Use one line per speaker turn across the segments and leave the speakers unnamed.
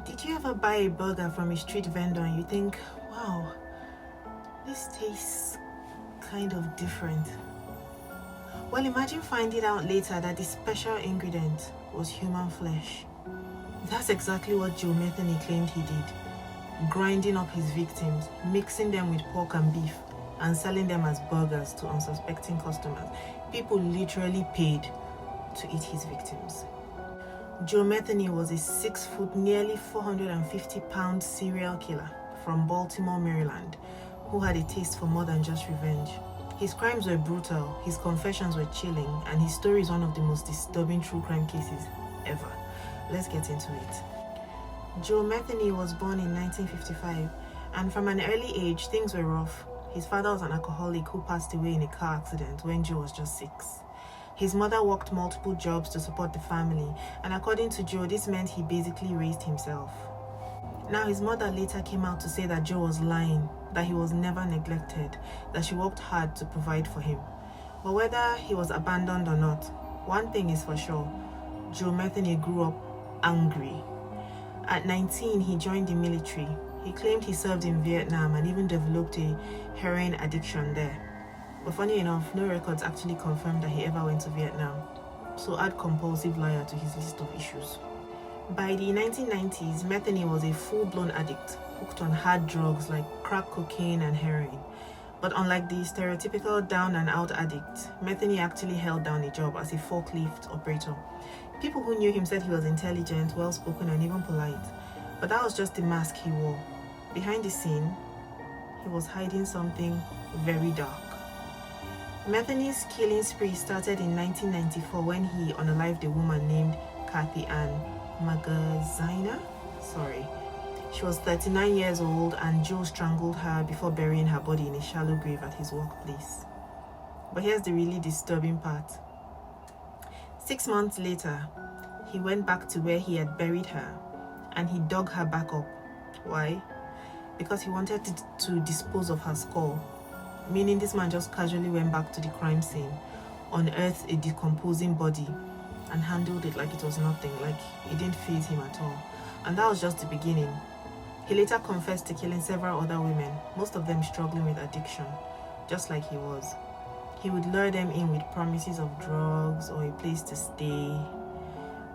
Did you ever buy a burger from a street vendor and you think, wow, this tastes kind of different? Well, imagine finding out later that the special ingredient was human flesh. That's exactly what Joe Metheny claimed he did, grinding up his victims, mixing them with pork and beef, and selling them as burgers to unsuspecting customers. People literally paid to eat his victims. Joe Metheny was a 6 foot, nearly 450-pound serial killer from Baltimore, Maryland, who had a taste for more than just revenge. His crimes were brutal, his confessions were chilling, and his story is one of the most disturbing true crime cases ever. Let's get into it. Joe Metheny was born in 1955, and from an early age, things were rough. His father was an alcoholic who passed away in a car accident when Joe was just 6. His mother worked multiple jobs to support the family, and according to Joe, this meant he basically raised himself. Now, his mother later came out to say that Joe was lying, that he was never neglected, that she worked hard to provide for him. But whether he was abandoned or not, one thing is for sure, Joe Metheny grew up angry. At 19, he joined the military. He claimed he served in Vietnam and even developed a heroin addiction there. But funny enough, no records actually confirmed that he ever went to Vietnam. So add compulsive liar to his list of issues. By the 1990s, Metheny was a full-blown addict, hooked on hard drugs like crack cocaine and heroin. But unlike the stereotypical down-and-out addict, Metheny actually held down a job as a forklift operator. People who knew him said he was intelligent, well-spoken, and even polite. But that was just the mask he wore. Behind the scene, he was hiding something very dark. Metheny's killing spree started in 1994 when he unalived a woman named Kathy Ann Magaziner. She was 39 years old, and Joe strangled her before burying her body in a shallow grave at his workplace. But here's the really disturbing part. 6 months later, he went back to where he had buried her, and he dug her back up. Why? Because he wanted to dispose of her skull. Meaning this man just casually went back to the crime scene, unearthed a decomposing body, and handled it like it was nothing, like it didn't faze him at all. And that was just the beginning. He later confessed to killing several other women, most of them struggling with addiction, just like he was. He would lure them in with promises of drugs or a place to stay,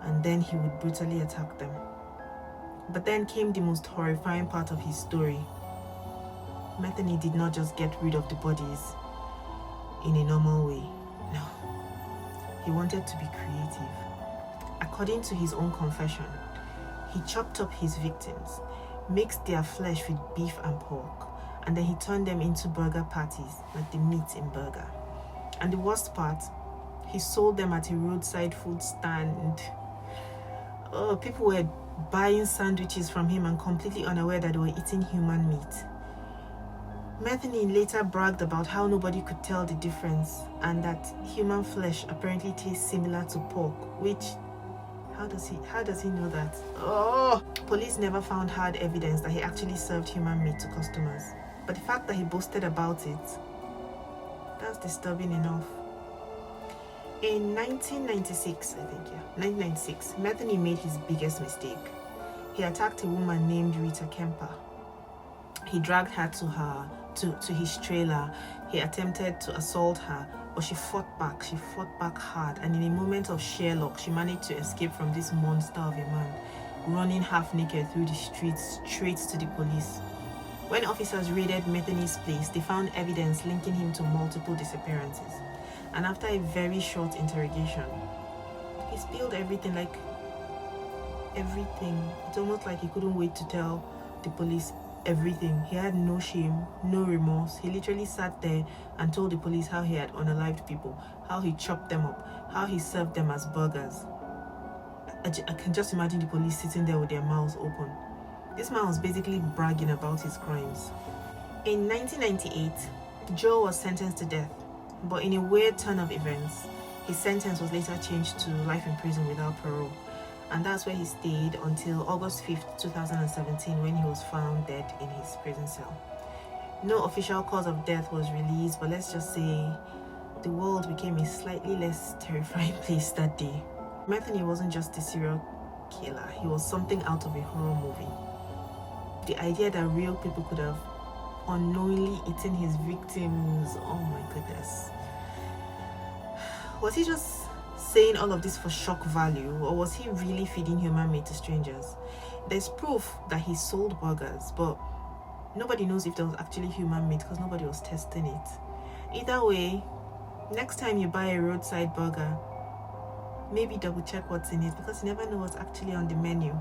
and then he would brutally attack them. But then came the most horrifying part of his story. Metheny did not just get rid of the bodies in a normal way. No. He wanted to be creative. According to his own confession, he chopped up his victims, mixed their flesh with beef and pork, and then he turned them into burger patties, like the meat in burger. And the worst part, he sold them at a roadside food stand. Oh, people were buying sandwiches from him and completely unaware that they were eating human meat. Metheny later bragged about how nobody could tell the difference, and that human flesh apparently tastes similar to pork, which, how does he know that? Oh! Police never found hard evidence that he actually served human meat to customers. But the fact that he boasted about it, that's disturbing enough. In 1996, 1996, Metheny made his biggest mistake. He attacked a woman named Rita Kemper. He dragged her to his trailer. He attempted to assault her, but she fought back. She fought back hard, and in a moment of sheer luck, she managed to escape from this monster of a man, running half naked through the streets straight to the police. When officers raided Metheny's place, they found evidence linking him to multiple disappearances. And after a very short interrogation, he spilled everything. It's almost like he couldn't wait to tell the police everything. He had no shame, no remorse. He literally sat there and told the police how he had unalived people, how he chopped them up, how he served them as burgers. I can just imagine the police sitting there with their mouths open. This man was basically bragging about his crimes. In 1998, Joe was sentenced to death, but in a weird turn of events, his sentence was later changed to life in prison without parole. And that's where he stayed until August 5th, 2017, when he was found dead in his prison cell. No official cause of death was released, but let's just say the world became a slightly less terrifying place that day. Metheny wasn't just a serial killer. He was something out of a horror movie. The idea that real people could have unknowingly eaten his victims, oh my goodness. Was he just saying all of this for shock value, or was he really feeding human meat to strangers? There's proof that he sold burgers, but nobody knows if there was actually human meat because nobody was testing it. Either way, next time you buy a roadside burger, maybe double check what's in it, because you never know what's actually on the menu.